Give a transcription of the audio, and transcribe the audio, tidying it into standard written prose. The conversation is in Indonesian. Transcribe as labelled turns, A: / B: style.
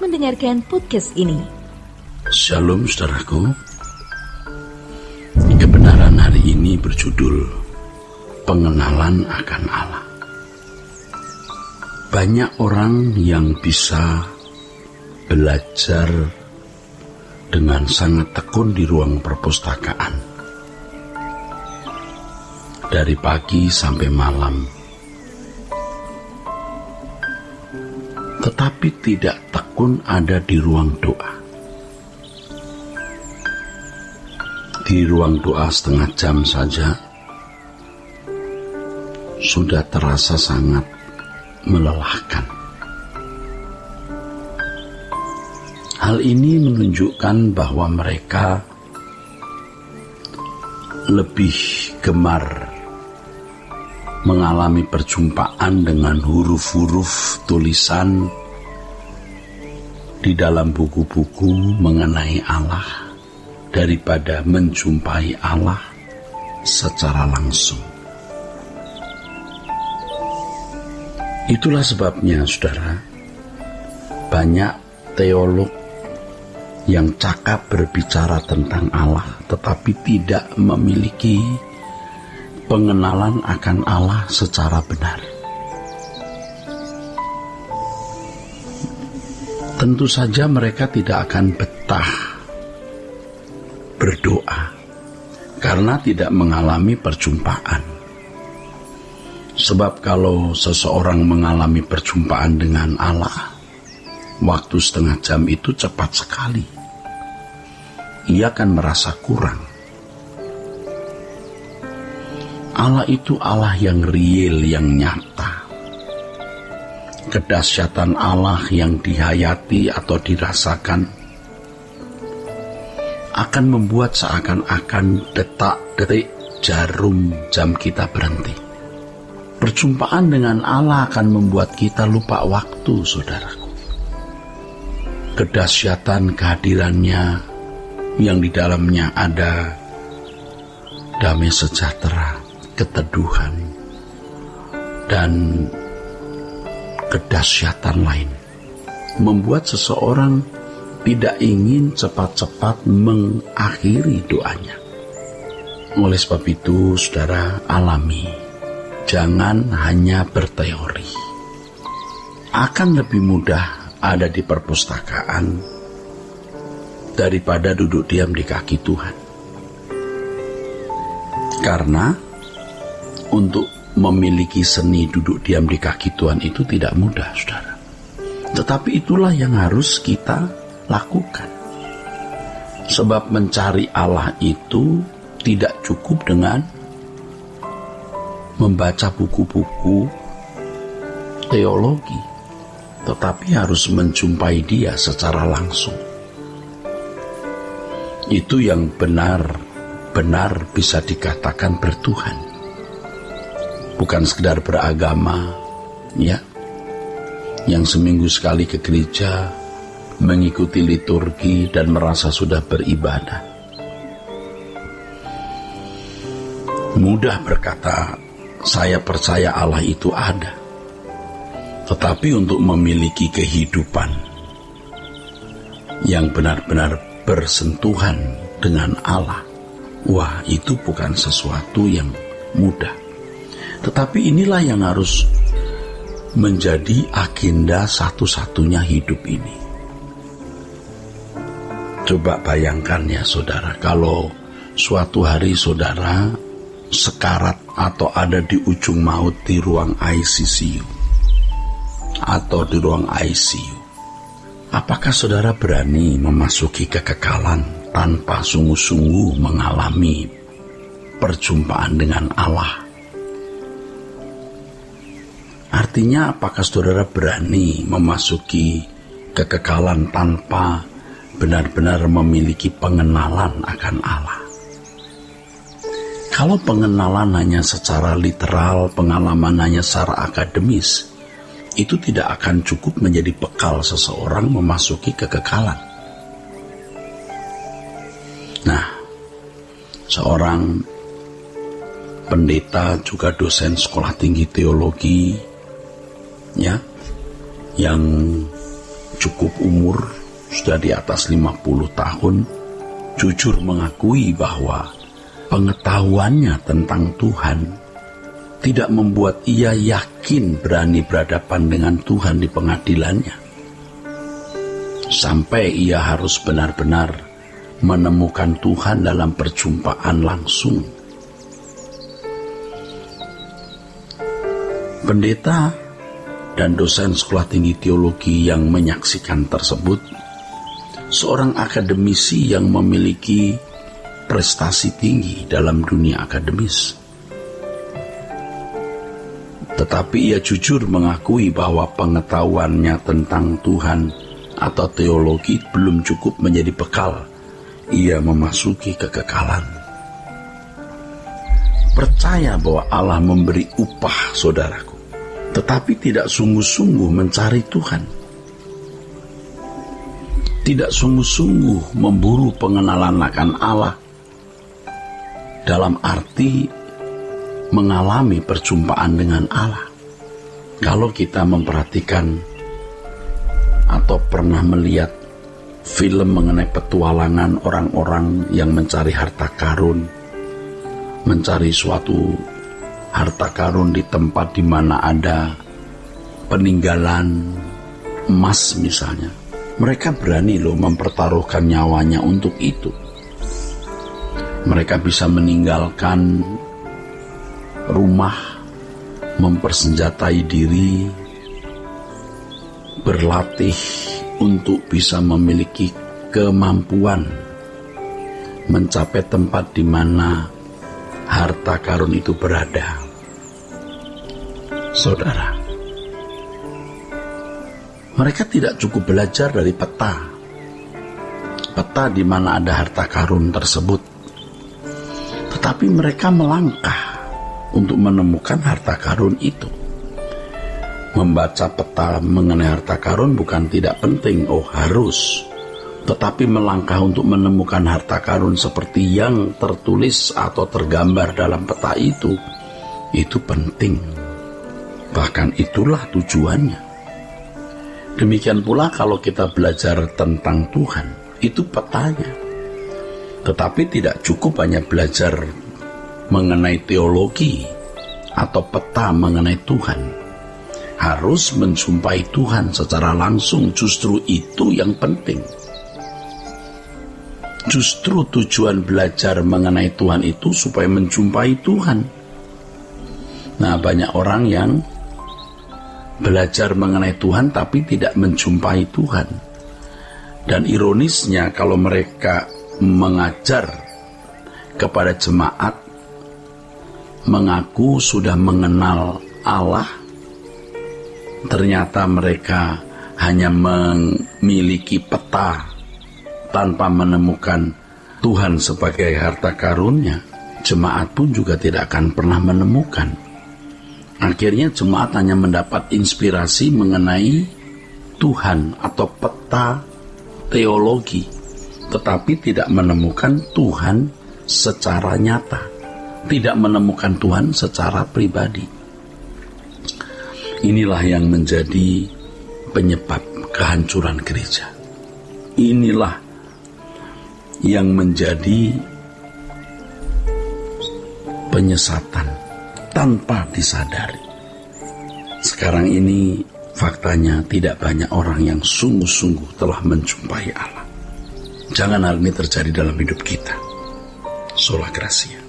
A: mendengarkan podcast ini.
B: Shalom saudaraku. Kebenaran hari ini berjudul Pengenalan akan Allah. Banyak orang yang bisa belajar dengan sangat tekun di ruang perpustakaan. Dari pagi sampai malam. Tetapi tidak tekun ada di ruang doa. Di ruang doa setengah jam saja sudah terasa sangat melelahkan. Hal ini menunjukkan bahwa mereka lebih gemar mengalami perjumpaan dengan huruf-huruf tulisan di dalam buku-buku mengenai Allah daripada menjumpai Allah secara langsung. Itulah sebabnya, saudara, banyak teolog yang cakap berbicara tentang Allah tetapi tidak memiliki pengenalan akan Allah secara benar. Tentu saja mereka tidak akan betah berdoa karena tidak mengalami perjumpaan. Sebab kalau seseorang mengalami perjumpaan dengan Allah, waktu setengah jam itu cepat sekali. Ia akan merasa kurang. Allah itu Allah yang real, yang nyata. Kedahsyatan Allah yang dihayati atau dirasakan akan membuat seakan-akan detak-detik jarum jam kita berhenti. Perjumpaan dengan Allah akan membuat kita lupa waktu, saudaraku. Kedahsyatan kehadirannya yang di dalamnya ada damai sejahtera, keteduhan, dan kedahsyatan lain membuat seseorang tidak ingin cepat-cepat mengakhiri doanya. Oleh sebab itu, saudara, alami, jangan hanya berteori. Akan lebih mudah ada di perpustakaan daripada duduk diam di kaki Tuhan. Karena untuk memiliki seni duduk diam di kaki Tuhan itu tidak mudah, saudara. Tetapi itulah yang harus kita lakukan. Sebab mencari Allah itu tidak cukup dengan membaca buku-buku teologi, tetapi harus menjumpai Dia secara langsung. Itu yang benar-benar bisa dikatakan bertuhan. Bukan sekedar beragama, ya, yang seminggu sekali ke gereja, mengikuti liturgi dan merasa sudah beribadah. Mudah berkata, saya percaya Allah itu ada. Tetapi untuk memiliki kehidupan yang benar-benar bersentuhan dengan Allah, wah, itu bukan sesuatu yang mudah. Tetapi inilah yang harus menjadi agenda satu-satunya hidup ini. Coba bayangkan ya, saudara, kalau suatu hari saudara sekarat atau ada di ujung maut di ruang ICU atau di ruang ICU. Apakah saudara berani memasuki kekekalan tanpa sungguh-sungguh mengalami perjumpaan dengan Allah? Artinya, apakah saudara berani memasuki kekekalan tanpa benar-benar memiliki pengenalan akan Allah? Kalau pengenalan hanya secara literal, pengalaman hanya secara akademis, itu tidak akan cukup menjadi bekal seseorang memasuki kekekalan. Nah, seorang pendeta juga dosen sekolah tinggi teologi, ya, yang cukup umur, sudah di atas 50 tahun, jujur mengakui bahwa pengetahuannya tentang Tuhan tidak membuat ia yakin berani berhadapan dengan Tuhan di pengadilannya. Sampai ia harus benar-benar menemukan Tuhan dalam perjumpaan langsung. Pendeta dan dosen sekolah tinggi teologi yang menyaksikan tersebut, seorang akademisi yang memiliki prestasi tinggi dalam dunia akademis. Tetapi ia jujur mengakui bahwa pengetahuannya tentang Tuhan atau teologi belum cukup menjadi bekal ia memasuki kekekalan. Percaya bahwa Allah memberi upah, saudaraku, tetapi tidak sungguh-sungguh mencari Tuhan. Tidak sungguh-sungguh memburu pengenalan akan Allah dalam arti mengalami perjumpaan dengan Allah. Kalau kita memperhatikan atau pernah melihat film mengenai petualangan orang-orang yang mencari harta karun, mencari suatu harta karun di tempat di mana ada peninggalan emas misalnya, mereka berani loh mempertaruhkan nyawanya untuk itu. Mereka bisa meninggalkan rumah, mempersenjatai diri, berlatih untuk bisa memiliki kemampuan mencapai tempat di mana harta karun itu berada. Saudara, mereka tidak cukup belajar dari peta di mana ada harta karun tersebut, tetapi mereka melangkah untuk menemukan harta karun itu. Membaca peta mengenai harta karun bukan tidak penting, harus. Tetapi melangkah untuk menemukan harta karun seperti yang tertulis atau tergambar dalam peta itu penting. Bahkan itulah tujuannya. Demikian pula kalau kita belajar tentang Tuhan, itu petanya. Tetapi tidak cukup hanya belajar mengenai teologi atau peta mengenai Tuhan. Harus menjumpai Tuhan secara langsung, justru itu yang penting. Justru tujuan belajar mengenai Tuhan itu supaya menjumpai Tuhan. Nah, banyak orang yang belajar mengenai Tuhan tapi tidak menjumpai Tuhan. Dan ironisnya kalau mereka mengajar kepada jemaat mengaku sudah mengenal Allah, ternyata mereka hanya memiliki peta tanpa menemukan Tuhan sebagai harta karunnya. Jemaat pun juga tidak akan pernah menemukan. Akhirnya jemaat hanya mendapat inspirasi mengenai Tuhan atau peta teologi, tetapi tidak menemukan Tuhan secara nyata, tidak menemukan Tuhan secara pribadi. Inilah yang menjadi penyebab kehancuran gereja. Inilah yang menjadi penyesatan tanpa disadari. Sekarang ini faktanya tidak banyak orang yang sungguh-sungguh telah menjumpai Allah. Jangan hal ini terjadi dalam hidup kita. Sola Gracia.